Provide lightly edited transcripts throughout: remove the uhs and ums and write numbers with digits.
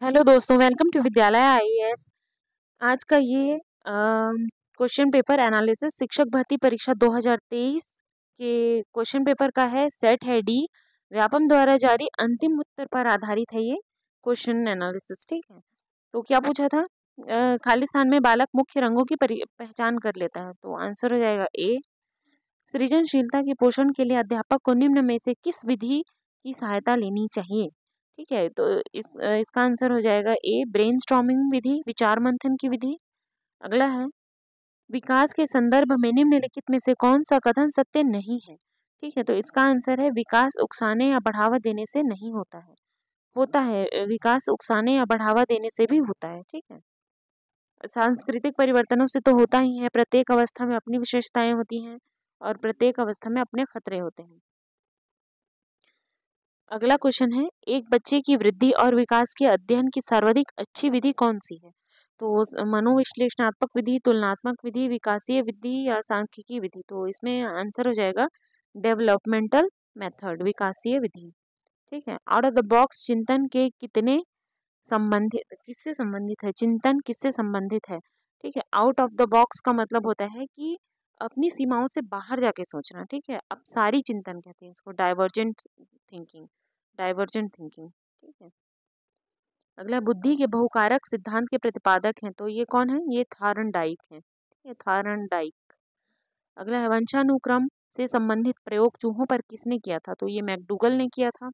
Hello दोस्तों, welcome to विद्यालय IAS. आज का ये क्वेश्चन पेपर एनालिसिस शिक्षक भर्ती परीक्षा 2023 के क्वेश्चन पेपर का है। सेट है डी, व्यापम द्वारा जारी अंतिम उत्तर पर आधारित है ये क्वेश्चन एनालिसिस। ठीक है, तो क्या पूछा था? खाली स्थान में बालक मुख्य रंगों की पहचान कर लेता है, तो आंसर हो जाएगा ए। सृजनशीलता के पोषण के लिए अध्यापक को निम्न में से किस विधि की सहायता लेनी चाहिए? ठीक है, तो इसका आंसर हो जाएगा ए, ब्रेनस्टॉर्मिंग विधि, विचार मंथन की विधि। अगला है, विकास के संदर्भ में निम्नलिखित में से कौन सा कथन सत्य नहीं है? ठीक है, तो इसका आंसर है विकास उकसाने या बढ़ावा देने से नहीं होता है। होता है, विकास उकसाने या बढ़ावा देने से भी होता है। ठीक है, सांस्कृतिक परिवर्तनों से तो होता ही है। प्रत्येक अवस्था में अपनी विशेषताएं होती हैं और प्रत्येक अवस्था में अपने खतरे होते हैं। अगला क्वेश्चन है, एक बच्चे की वृद्धि और विकास के अध्ययन की सर्वाधिक अच्छी विधि कौन सी है? तो मनोविश्लेषणात्मक विधि, तुलनात्मक विधि, विकासीय विधि या सांख्यिकी विधि। तो इसमें आंसर हो जाएगा डेवलपमेंटल मेथड, विकासीय विधि। ठीक है, आउट ऑफ द बॉक्स चिंतन के कितने संबंधित, किससे संबंधित है? चिंतन किससे संबंधित है? ठीक है, आउट ऑफ द बॉक्स का मतलब होता है कि अपनी सीमाओं से बाहर जाके सोचना। ठीक है, अब सारी चिंतन कहते हैं इसको, डाइवर्जेंट थिंकिंग, डाइवर्जेंट थिंकिंग। ठीक है, अगला बुद्धि के बहुकारक सिद्धांत के प्रतिपादक हैं, तो ये कौन है? ये थार्नडाइक है। ठीक है, थार्नडाइक। अगला है, वंशानुक्रम से संबंधित प्रयोग चूहों पर किसने किया था? तो ये मैकडूगल ने किया था।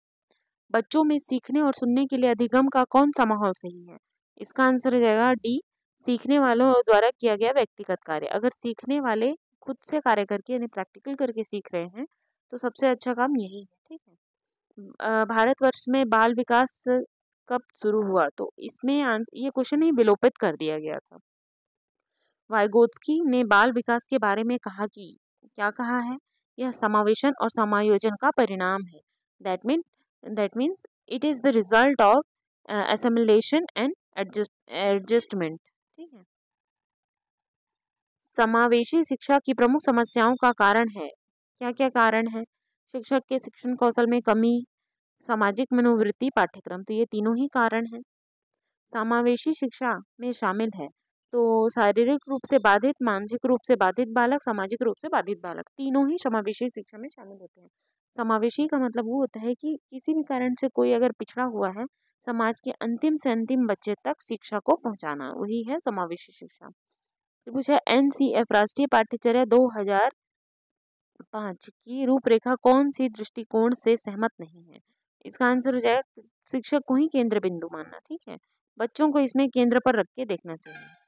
बच्चों में सीखने और सुनने के लिए अधिगम का कौन सा माहौल सही है? इसका आंसर हो जाएगा डी, सीखने वालों द्वारा किया गया व्यक्तिगत कार्य। अगर सीखने वाले खुद से कार्य करके यानी प्रैक्टिकल करके सीख रहे हैं तो सबसे अच्छा काम यही है। ठीक है, भारतवर्ष में बाल विकास कब शुरू हुआ? तो इसमें ये क्वेश्चन ही विलोपित कर दिया गया था। वाइगोत्स्की ने बाल विकास के बारे में कहा कि क्या कहा है? यह समावेशन और समायोजन का परिणाम है। That means it is the result of assimilation and adjustment. ठीक है, समावेशी शिक्षा की प्रमुख समस्याओं का कारण है। क्या क्या कारण है? शिक्षक के शिक्षण कौशल में कमी, सामाजिक मनोवृत्ति, पाठ्यक्रम। तो ये तीनों ही कारण हैं। समावेशी शिक्षा में शामिल है तो शारीरिक रूप से बाधित, मानसिक रूप से बाधित बालक, सामाजिक रूप से बाधित बालक, तीनों ही समावेशी शिक्षा में शामिल होते हैं। समावेशी का मतलब वो होता है कि किसी भी कारण से कोई अगर पिछड़ा हुआ है, समाज के अंतिम से अंतिम बच्चे तक शिक्षा को पहुंचाना, वही है समावेशी शिक्षा। तो पूछा, एनसीएफ राष्ट्रीय पाठ्यचर्या 2005 की रूपरेखा कौन सी दृष्टिकोण से सहमत नहीं है? इसका आंसर हो जाएगा शिक्षक को ही केंद्र बिंदु मानना। ठीक है, बच्चों को इसमें केंद्र पर रख के देखना चाहिए।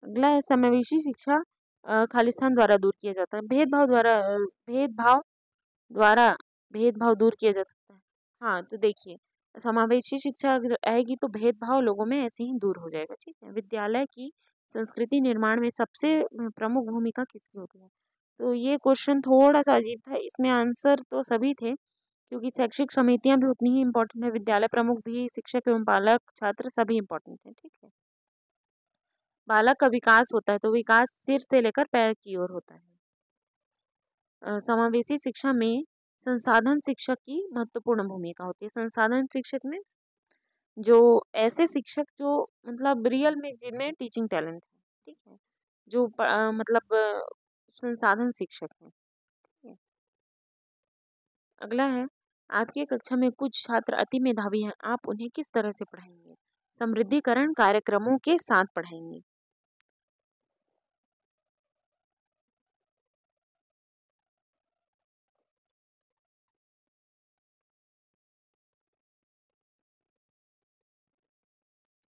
अगला है, समावेशी शिक्षा खालिस्तान द्वारा दूर किया जाता है। द्वारा भेदभाव दूर किया जा सकता है। हाँ, तो देखिए, समावेशी शिक्षा अगर आएगी तो भेदभाव लोगों में ऐसे ही दूर हो जाएगा। ठीक है, विद्यालय की संस्कृति निर्माण में सबसे प्रमुख भूमिका किसकी होती है? तो ये क्वेश्चन थोड़ा सा अजीब था। इसमें आंसर तो सभी थे, क्योंकि शैक्षिक समितियां भी उतनी ही इम्पोर्टेंट है, विद्यालय प्रमुख भी, शिक्षक एवं पालक, छात्र सभी इम्पोर्टेंट है। ठीक है, बालक का विकास होता है तो विकास सिर से लेकर पैर की ओर होता है। समावेशी शिक्षा में संसाधन शिक्षक की महत्वपूर्ण भूमिका होती है। संसाधन शिक्षक में जो ऐसे शिक्षक जो मतलब रियल में जिनमें टीचिंग टैलेंट है। ठीक है, जो मतलब संसाधन शिक्षक है। ठीक है, अगला है, आपकी कक्षा में कुछ छात्र अति मेधावी हैं, आप उन्हें किस तरह से पढ़ाएंगे? समृद्धिकरण कार्यक्रमों के साथ पढ़ाएंगे।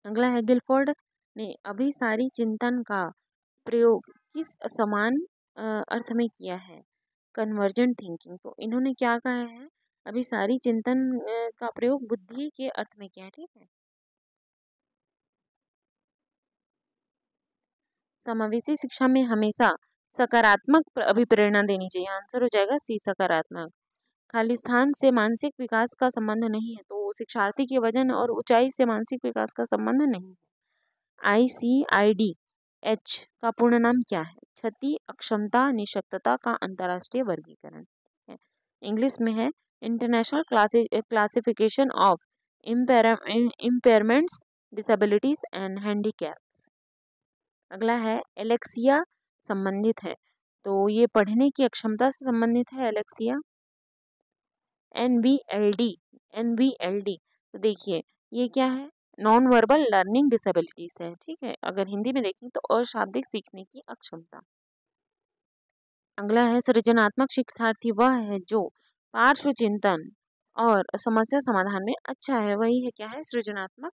अगला है, गिलफोर्ड ने अभिसारी चिंतन का प्रयोग किस समान अर्थ में किया है? Convergent thinking. तो इन्होंने क्या कहा है? अभिसारी चिंतन का प्रयोग बुद्धि के अर्थ में किया है। ठीक है, समावेशी शिक्षा में हमेशा सकारात्मक अभिप्रेरणा देनी चाहिए। आंसर हो जाएगा सी, सकारात्मक। खालिस्तान से मानसिक विकास का संबंध नहीं है, तो शिक्षार्थी के वजन और ऊंचाई से मानसिक विकास का संबंध नहीं है। ICIDH का पूर्ण नाम क्या है? क्षति, अक्षमता, निशक्तता का अंतर्राष्ट्रीय वर्गीकरण। ठीक है, इंग्लिश में है international classification of impairments, disabilities and handicaps. अगला है एलेक्सिया संबंधित है, तो ये पढ़ने की अक्षमता से संबंधित है एलेक्सिया। NVLD, NVLD तो देखिए ये क्या है, नॉन वर्बल लर्निंग डिसेबिलिटीज है, ठीक है। अगर हिंदी में देखें तो अशाब्दिक सीखने की अक्षमता। अगला है सृजनात्मक शिक्षार्थी वह है जो पार्श्व चिंतन और समस्या समाधान में अच्छा है, वही है क्या है, सृजनात्मक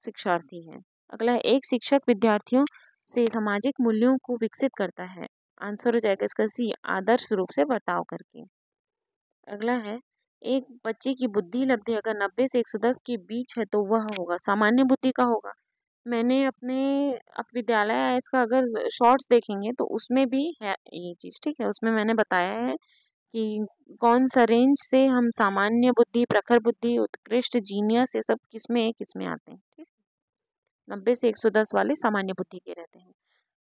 शिक्षार्थी है। अगला है एक शिक्षक विद्यार्थियों से सामाजिक मूल्यों को विकसित करता है, आंसर हो जाएगा इसका सी, आदर्श रूप से बर्ताव करके। अगला है एक बच्चे की बुद्धि लब्धि अगर 90 से 110 के बीच है तो वह होगा सामान्य बुद्धि का होगा। मैंने अपने विद्यालय इसका अगर शॉर्ट्स देखेंगे तो उसमें भी है ये चीज़, ठीक है। उसमें मैंने बताया है कि कौन सा रेंज से हम सामान्य बुद्धि, प्रखर बुद्धि, उत्कृष्ट, जीनियस, ये सब किसमें आते हैं, ठीक। 90 से 110 वाले सामान्य बुद्धि के रहते हैं।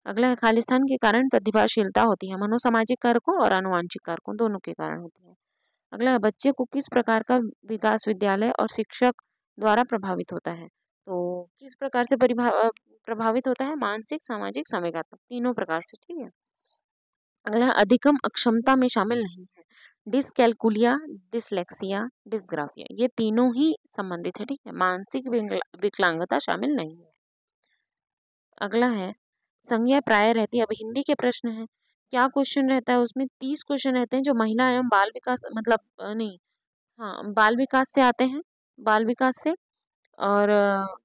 अगला है खालिस्तान के कारण प्रतिभाशीलता होती है, मनोसामाजिक कारकों और आनुवांशिक कारकों दोनों के कारण होती है। अगला है बच्चे को किस प्रकार का विकास विद्यालय और शिक्षक द्वारा प्रभावित होता है, तो किस प्रकार से प्रभावित होता है, मानसिक, सामाजिक, संवेगात्मक, तीनों प्रकार से, ठीक है। अगला अधिकम अक्षमता में शामिल नहीं है, डिसकैलकुलिया, डिसलेक्सिया, डिसग्राफिया, ये तीनों ही संबंधित है, ठीक है। मानसिक विकलांगता शामिल नहीं है। अगला है संज्ञा प्राय रहती है, अब हिंदी के प्रश्न है, क्या क्वेश्चन रहता है उसमें, 30 क्वेश्चन रहते हैं जो महिला एवं बाल विकास मतलब नहीं, हाँ बाल विकास से आते हैं, बाल विकास से। और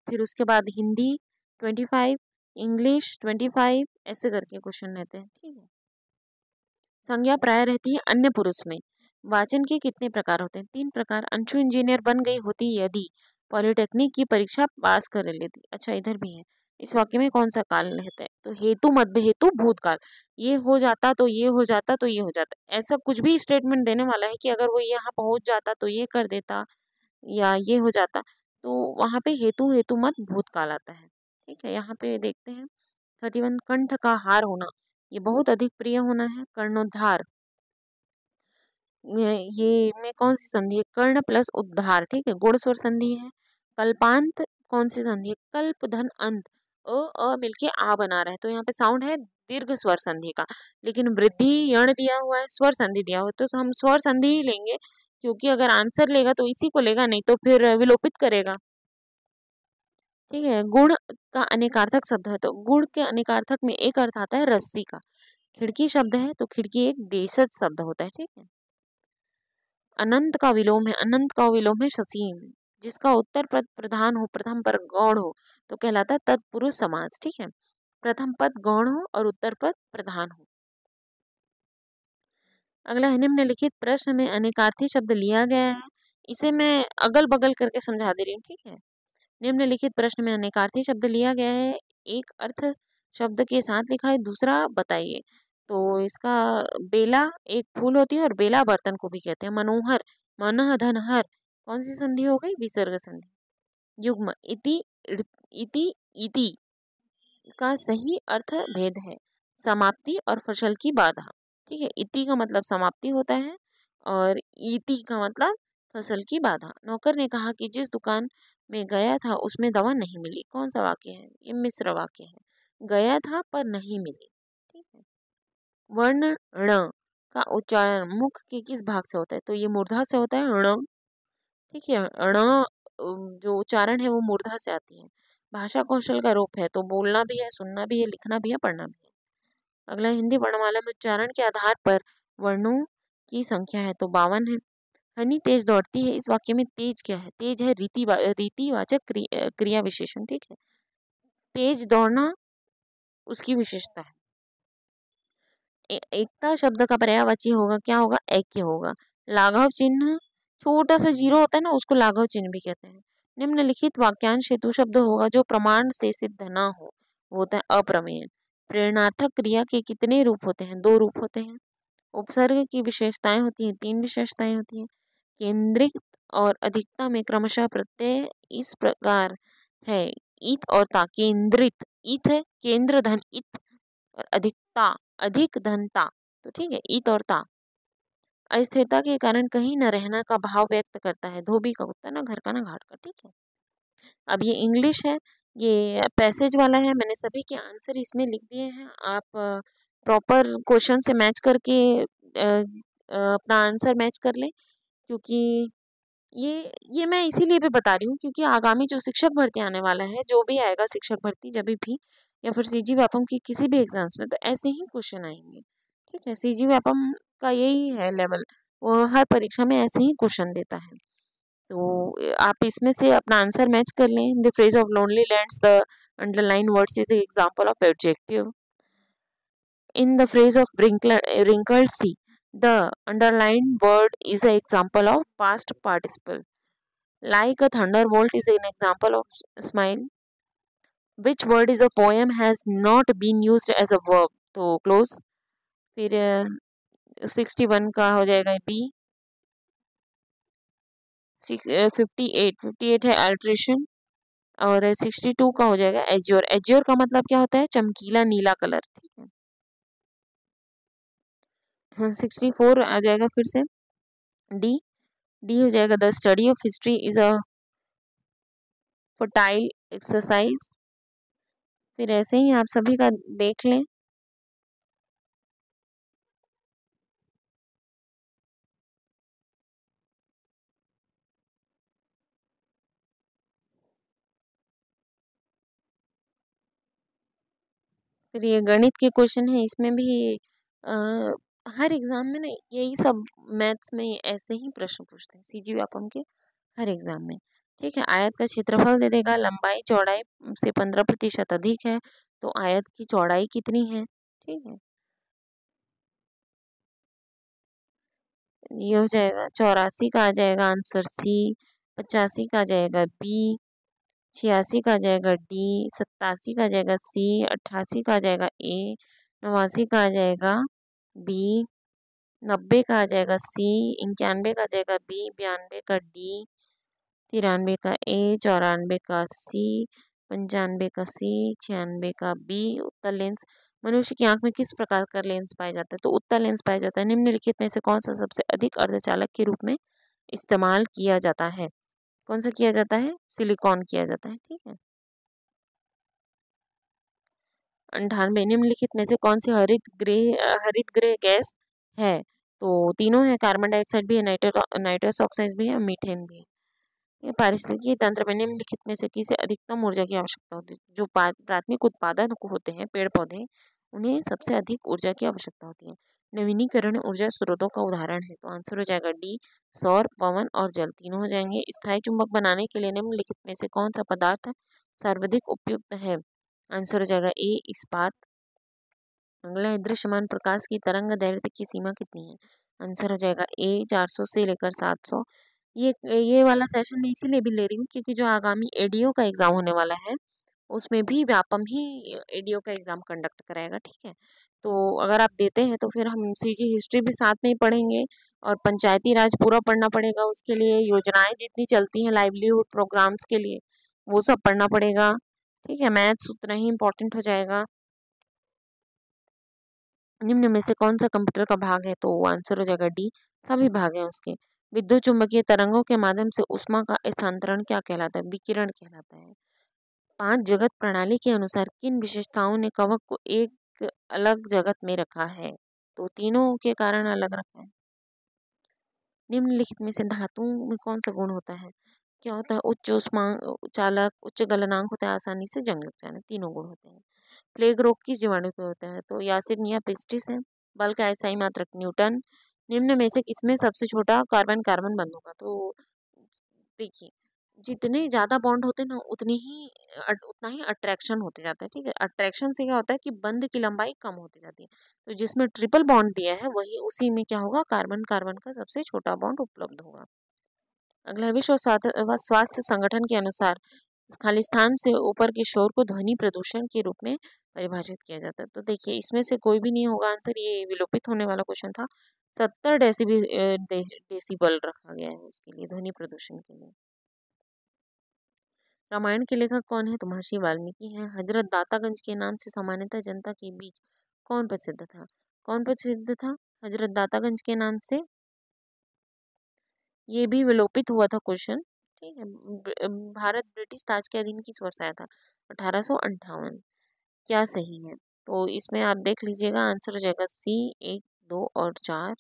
फिर उसके बाद हिंदी 25, इंग्लिश 25, ऐसे करके क्वेश्चन रहते हैं, ठीक है। संज्ञा प्राय रहती है अन्य पुरुष में। वाचन के कितने प्रकार होते हैं, 3 प्रकार। अंशु इंजीनियर बन गई होती यदि पॉलिटेक्निक की परीक्षा पास कर लेती, अच्छा इधर भी है। इस वाक्य में कौन सा काल रहता है, तो हेतु मध्य हेतु भूतकाल, ये हो जाता तो ये हो जाता तो ये हो जाता, ऐसा कुछ भी स्टेटमेंट देने वाला है कि अगर वो यहाँ पहुंच जाता तो ये कर देता या ये हो जाता, तो वहां पे हेतु हेतु मत भूतकाल आता है, ठीक है। यहाँ पे देखते हैं 31, कंठ का हार होना, ये बहुत अधिक प्रिय होना है। कर्णोद्धार, ये में कौन सी संधि है, कर्ण प्लस उद्धार, ठीक है, गुण स्वर संधि है। कल्पांत कौन सी संधि है, कल्प धन अंत, मिलके आ बना रहा है, तो यहाँ पे साउंड है दीर्घ स्वर संधि का, लेकिन वृद्धि यण दिया हुआ है, स्वर संधि दिया हुआ है, तो हम स्वर संधि ही लेंगे, क्योंकि अगर आंसर लेगा तो इसी को लेगा, नहीं तो फिर विलोपित करेगा, ठीक है। गुण का अनेकार्थक शब्द है, तो गुण के अनेकार्थक में एक अर्थ आता है रस्सी का। खिड़की शब्द है तो खिड़की एक देशज शब्द होता है, ठीक है। अनंत का विलोम है, अनंत का विलोम है शसीन, जिसका उत्तर पद प्रधान हो, प्रथम पद गौण हो, तो कहलाता है तत्पुरुष समास, ठीक है। प्रथम पद गौण हो और उत्तर पद प्रधान हो। अगला है निम्नलिखित प्रश्न में अनेकार्थी शब्द लिया गया है, इसे मैं अगल बगल करके समझा दे रही हूँ, ठीक है। निम्नलिखित प्रश्न में अनेकार्थी शब्द लिया गया है, एक अर्थ शब्द के साथ लिखा है, दूसरा बताइए, तो इसका बेला एक फूल होती है और बेला बर्तन को भी कहते हैं। मनोहर, मनः धनहर, कौन सी संधि हो गई, विसर्ग संधि। युग्म, इति, इति, इति का सही अर्थ भेद है, समाप्ति और फसल की बाधा, ठीक है। इति का मतलब समाप्ति होता है और इति का मतलब फसल की बाधा। नौकर ने कहा कि जिस दुकान में गया था उसमें दवा नहीं मिली, कौन सा वाक्य है, ये मिश्र वाक्य है, गया था पर नहीं मिली, ठीक है। वर्ण ण का उच्चारण मुख के किस भाग से होता है, तो ये मूर्धा से होता है, ण, ठीक है। ण जो उच्चारण है वो मूर्धा से आती है। भाषा कौशल का रूप है, तो बोलना भी है, सुनना भी है, लिखना भी है, पढ़ना भी है। अगला हिंदी वर्णमाला में उच्चारण के आधार पर वर्णों की संख्या है, तो 52 है। हनी तेज दौड़ती है, इस वाक्य में तेज क्या है, तेज है रीतिवाचक क्रिया विशेषण, ठीक है। तेज दौड़ना उसकी विशेषता है। एकता शब्द का पर्यायवाची होगा, क्या होगा, ऐक्य होगा। लाघव चिन्ह, छोटा सा जीरो होता है ना, उसको लाघव चिन्ह भी कहते हैं। निम्नलिखित वाक्यांश हेतु शब्द होगा जो प्रमाण से सिद्ध ना हो, वो होता है अप्रमेय। प्रेरणार्थक क्रिया के कितने रूप होते हैं, 2 रूप होते हैं। उपसर्ग की विशेषताएं होती हैं, 3 विशेषताएं होती हैं। केंद्रित और अधिकता में क्रमशः प्रत्यय इस प्रकार है, इत और ता। केंद्रित इत है, केंद्र धन इत, और अधिकता अधिक धनता, तो ठीक है, इत और ता। अस्थिरता के कारण कहीं न रहना का भाव व्यक्त करता है। धोबी का कुत्ता ना घर का ना घाट का, ठीक है। अब ये इंग्लिश है, ये पैसेज वाला है, मैंने सभी के आंसर इसमें लिख दिए हैं। आप प्रॉपर क्वेश्चन से मैच करके अपना आंसर मैच कर लें, क्योंकि ये मैं इसीलिए भी बता रही हूँ क्योंकि आगामी जो शिक्षक भर्ती आने वाला है, जो भी आएगा शिक्षक भर्ती जभी भी, या फिर सीजी व्यापम की किसी भी एग्जाम्स में, तो ऐसे ही क्वेश्चन आएंगे, ठीक है। सीजी व्यापम का यही है लेवल, वो हर परीक्षा में ऐसे ही क्वेश्चन देता है। तो आप इसमें से अपना आंसर मैच कर लें। The phrase of lonely lands, the underline words is example of adjective. In the phrase of wrinkled sea, the underlined word is an example of past participle. Like a thunderbolt is an example of smile. Which word is a poem has not been used as a verb? तो close. फिर 61 का हो जाएगा B. 58 है alteration. और 62 का हो जाएगा एज्योर। एज्योर का मतलब क्या होता है? चमकीला नीला कलर, ठीक है। हाँ, 64 आ जाएगा फिर से डी। डी हो जाएगा the study of history is a fertile exercise. फिर ऐसे ही आप सभी का देख लें। फिर ये गणित के क्वेश्चन है, इसमें भी आ, हर एग्जाम में ना यही सब मैथ्स में ऐसे ही प्रश्न पूछते हैं, सीजी व्यापम के हर एग्जाम में, ठीक है। आयत का क्षेत्रफल दे देगा, लंबाई चौड़ाई से 15% अधिक है, तो आयत की चौड़ाई कितनी है, ठीक है। ये हो जाएगा 84 का आ जाएगा आंसर सी। 85 का आ जाएगा बी। 86 का आ जाएगा डी। 87 का आ जाएगा सी। 88 का आ जाएगा ए। 89 का आ जाएगा बी। 90 का आ जाएगा सी। 91 का आ जाएगा बी। 92 का डी। 93 का ए। 94 का सी। 95 का सी। 96 का बी। उत्तल लेंस। मनुष्य की आंख में किस प्रकार का लेंस पाया जाता है? तो उत्तल लेंस पाया जाता है। निम्नलिखित में से कौन सा सबसे अधिक अर्धचालक के रूप में इस्तेमाल किया जाता है? कौन सा किया जाता है? सिलिकॉन किया जाता है, ठीक है। 98 निम्नलिखित में से कौन सी हरित गृह गैस है? तो तीनों है, कार्बन डाइऑक्साइड भी है, नाइट्रस ऑक्साइड भी है, मीथेन भी है। ये पारिस्थितिकी तंत्र में निम्नलिखित में से किसे अधिकतम ऊर्जा की आवश्यकता होती है? जो प्राथमिक उत्पादन होते हैं पेड़ पौधे, उन्हें सबसे अधिक ऊर्जा की आवश्यकता होती है। नवीनीकरण ऊर्जा स्रोतों का उदाहरण है, तो आंसर हो जाएगा डी। सौर, पवन और जल तीनों हो जाएंगे। स्थायी चुंबक बनाने के लिए निम्नलिखित में से कौन सा पदार्थ सर्वाधिक उपयुक्त है? आंसर हो जाएगा ए, इस्पात। अगला है दृश्यमान प्रकाश की तरंग दैर्घ्य की सीमा कितनी है? आंसर हो जाएगा ए, 400 से लेकर 700। ये वाला सेशन मैं इसीलिए भी ले रही हूँ क्योंकि जो आगामी एडीओ का एग्जाम होने वाला है उसमें भी व्यापम ही एडीओ का एग्जाम कंडक्ट कराएगा, ठीक है। तो अगर आप देते हैं तो फिर हम सीजी हिस्ट्री भी साथ में ही पढ़ेंगे, और पंचायती राज पूरा पढ़ना पड़ेगा, उसके लिए योजनाएं जितनी चलती हैं लाइवलीहुड प्रोग्राम्स के लिए वो सब पढ़ना पड़ेगा, ठीक है। मैथ्स उतना ही इम्पोर्टेंट हो जाएगा। निम्न में से कौन सा कंप्यूटर का भाग है? तो आंसर हो जाएगा डी, सभी भाग हैं उसके। विद्युत चुम्बकीय तरंगों के माध्यम से ऊष्मा का स्थानांतरण क्या कहलाता है? विकिरण कहलाता है। 5 जगत प्रणाली के अनुसार किन विशेषताओं ने कवक को एक अलग जगत में रखा है? तो तीनों के कारण अलग रखा है। निम्नलिखित में से धातुओं में कौन सा गुण होता है? क्या होता है? उच्च ऊष्मा चालक, उच्च गलनांक होता है, आसानी से जंग लग जाना, तीनों गुण होते हैं। प्लेग रोग किस जीवाणु पे होता है? तो यासिनिया पेस्टिस है। बल का एसआई मात्रक न्यूटन। निम्न में से किसमें सबसे छोटा कार्बन कार्बन बंध होगा? तो देखिए, जितने ज्यादा बॉन्ड होते हैं ना उतना ही अट्रैक्शन होते जाता है, ठीक है। अट्रैक्शन से क्या होता है कि बंध की लंबाई कम होती जाती है। तो जिसमें ट्रिपल बॉन्ड दिया है वही उसी में क्या होगा? कार्बन कार्बन का सबसे छोटा बॉन्ड उपलब्ध होगा। अगला है विश्व स्वास्थ्य संगठन के अनुसार खाली स्थान से ऊपर के शोर को ध्वनि प्रदूषण के रूप में परिभाषित किया जाता है। तो देखिए इसमें से कोई भी नहीं होगा आंसर, ये विलोपित होने वाला क्वेश्चन था। 70 डेसिबल रखा गया है उसके लिए, ध्वनि प्रदूषण के लिए। रामायण के लेखक कौन है? तो महर्षि वाल्मीकि हैं। हजरत दातागंज के नाम से सामान्यतः जनता के बीच कौन प्रसिद्ध था? कौन प्रसिद्ध था हजरत दातागंज के नाम से? ये भी विलोपित हुआ था क्वेश्चन। ठीक है। भारत ब्रिटिश ताज के अधीन किस वर्ष आया था? 1858। क्या सही है? तो इसमें आप देख लीजिएगा, आंसर हो जाएगा सी, 1, 2 और 4।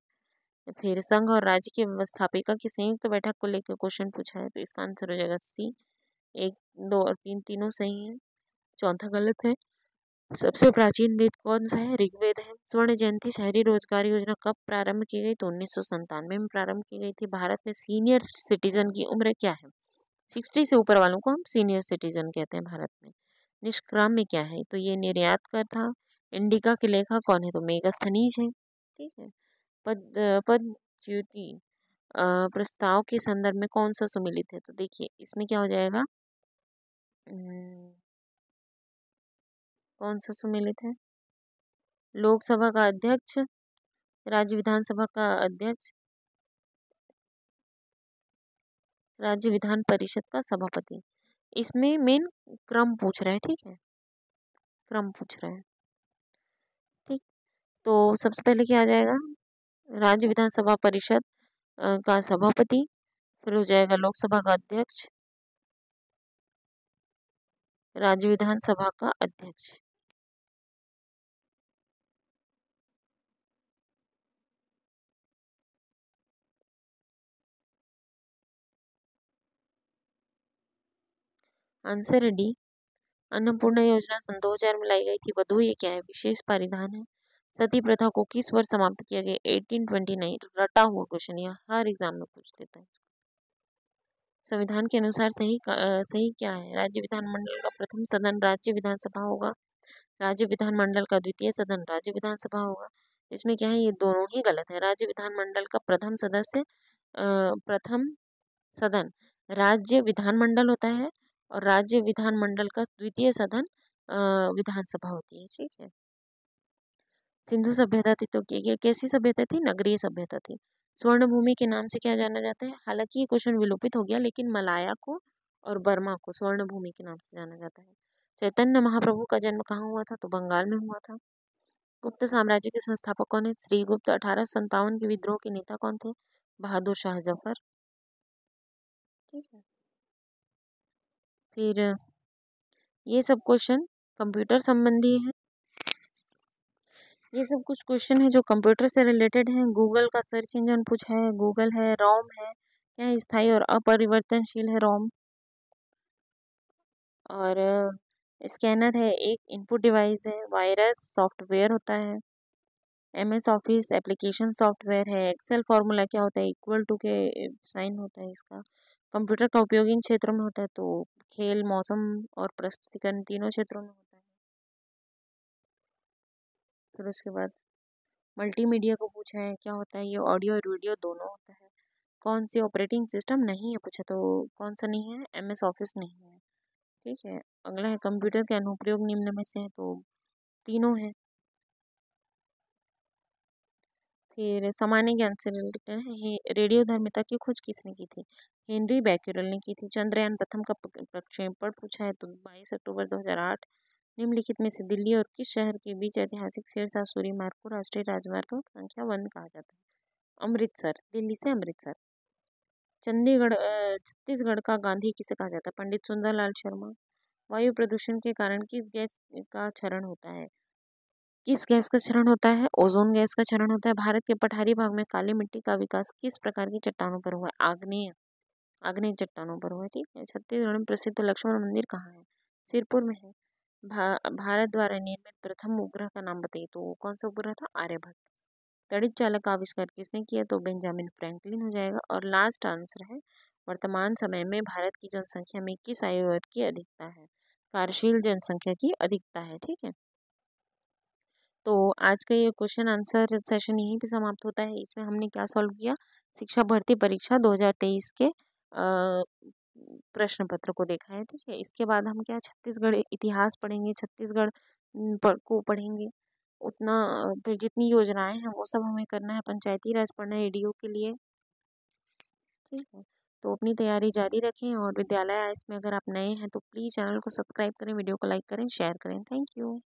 फिर संघ और राज्य की व्यवस्थापिका की संयुक्त बैठक को लेकर क्वेश्चन पूछा है, तो इसका आंसर हो जाएगा सी, 1, 2 और 3 तीनों सही है। चौथा गलत है। सबसे प्राचीन वेद कौन सा है? ऋग्वेद है। स्वर्ण जयंती शहरी रोजगार योजना कब प्रारंभ की गई? तो 1997 में प्रारंभ की गई थी। भारत में सीनियर सिटीजन की उम्र क्या है? 60 से ऊपर वालों को हम सीनियर सिटीजन कहते हैं भारत में। निष्क्राम में क्या है? तो ये निर्यात कर था। इंडिका के लेखक कौन है? तो मेगास्थनीज है। ठीक है। पद ज्योति प्रस्ताव के संदर्भ में कौन सा सुमेलित है? तो देखिए इसमें क्या हो जाएगा, कौन सा सुमेलित है? लोकसभा का अध्यक्ष, राज्य विधानसभा का अध्यक्ष, राज्य विधान परिषद का सभापति। इसमें मेन क्रम पूछ रहा है। ठीक है, क्रम पूछ रहा है। ठीक, तो सबसे पहले क्या आ जाएगा? राज्य विधानसभा परिषद का सभापति, फिर हो जाएगा लोकसभा का अध्यक्ष, राज्य विधानसभा का अध्यक्ष। आंसर है डी, अन्नपूर्णा योजना सन 2000 में लाई गई थी। वधू ये क्या है? विशेष परिधान है। सती प्रथा को किस वर्ष समाप्त किया गया? 1829। रटा हुआ क्वेश्चन, यह हर एग्जाम में पूछ देता है। संविधान के अनुसार सही क्या है? राज्य विधानमंडल का प्रथम सदन राज्य विधानसभा होगा। राज्य विधानमंडल का द्वितीय सदन राज्य विधानसभा होगा। इसमें क्या है? ये दोनों ही गलत है। राज्य विधानमंडल का प्रथम सदन राज्य विधानमंडल होता है और राज्य विधानमंडल का द्वितीय सदन विधानसभा होती है। ठीक है। सिंधु सभ्यता थी तो ये कैसी सभ्यता थी? नगरीय सभ्यता थी। स्वर्ण भूमि के नाम से क्या जाना जाता है? हालांकि ये क्वेश्चन विलोपित हो गया, लेकिन मलाया को और बर्मा को स्वर्ण भूमि के नाम से जाना जाता है। चैतन्य महाप्रभु का जन्म कहाँ हुआ था? तो बंगाल में हुआ था। गुप्त साम्राज्य के संस्थापक कौन है? श्रीगुप्त। 1857 के विद्रोह के नेता कौन थे? बहादुर शाह जफर। ठीक है। फिर ये सब क्वेश्चन कंप्यूटर संबंधी है। ये सब कुछ क्वेश्चन है जो कंप्यूटर से रिलेटेड हैं। गूगल का सर्च इंजन पूछा है, गूगल है, रोम है, क्या है? स्थायी और अपरिवर्तनशील है रोम। और स्कैनर है, एक इनपुट डिवाइस है। वायरस सॉफ्टवेयर होता है। एमएस ऑफिस एप्लीकेशन सॉफ्टवेयर है। एक्सेल फॉर्मूला क्या होता है? इक्वल टू के साइन होता है इसका। कंप्यूटर का उपयोग इन क्षेत्रों में होता है तो खेल, मौसम और प्रस्तुतिकरण तीनों क्षेत्रों में होता है। फिर उसके बाद मल्टीमीडिया को पूछा है, क्या होता है? ये ऑडियो और वीडियो दोनों होता है। कौन सी ऑपरेटिंग सिस्टम नहीं है पूछा, तो कौन सा नहीं है? एमएस ऑफिस नहीं है। ठीक है। अगला है कंप्यूटर के अनुप्रयोग निम्न में से है, तो तीनों है। फिर सामान्य ज्ञान से रिलेटेड है, रेडियो धर्मिता की खोज किसने की थी? हेनरी बैक्यूरेल ने की थी। चंद्रयान प्रथम का प्रक्षेपण पूछा है, तो 22 अक्टूबर 2008। निम्नलिखित में से दिल्ली और किस शहर के बीच ऐतिहासिक सिरसा सूरी मार्ग को राष्ट्रीय राजमार्ग संख्या 1 कहा जाता है? अमृतसर। दिल्ली से अमृतसर। चंडीगढ़ छत्तीसगढ़ का गांधी किसे कहा जाता है? पंडित सुंदरलाल शर्मा। वायु प्रदूषण के कारण किस गैस का क्षरण होता है? किस गैस का क्षरण होता है? ओजोन गैस का क्षरण होता है। भारत के पठारी भाग में काली मिट्टी का विकास किस प्रकार की चट्टानों पर हुआ है? आग्नेय आग्नेय चट्टानों पर हुआ है। ठीक है। छत्तीसगढ़ में प्रसिद्ध लक्ष्मण मंदिर कहाँ है? सिरपुर में है। भारत द्वारा निर्मित प्रथम उपग्रह का नाम बताइए, तो कौन सा उपग्रह था? आर्यभट्ट। तड़ित चालक का आविष्कार किसने किया? तो बेंजामिन फ्रैंकलिन हो जाएगा। और लास्ट आंसर है, वर्तमान समय में भारत की जनसंख्या में किस आयु वर्ग की अधिकता है? कार्यशील जनसंख्या की अधिकता है। ठीक है। तो आज का ये क्वेश्चन आंसर सेशन यहीं पे समाप्त होता है। इसमें हमने क्या सॉल्व किया? शिक्षा भर्ती परीक्षा 2023 के प्रश्न पत्र को देखा है। ठीक है। इसके बाद हम क्या छत्तीसगढ़ इतिहास पढ़ेंगे, छत्तीसगढ़ को पढ़ेंगे। उतना फिर जितनी योजनाएं हैं वो सब हमें करना है। पंचायती राज पढ़ना है एडीओ के लिए। ठीक है। तो अपनी तैयारी जारी रखें और विद्यालय आइस में अगर आप नए हैं तो प्लीज़ चैनल को सब्सक्राइब करें, वीडियो को लाइक करें, शेयर करें। Thank you.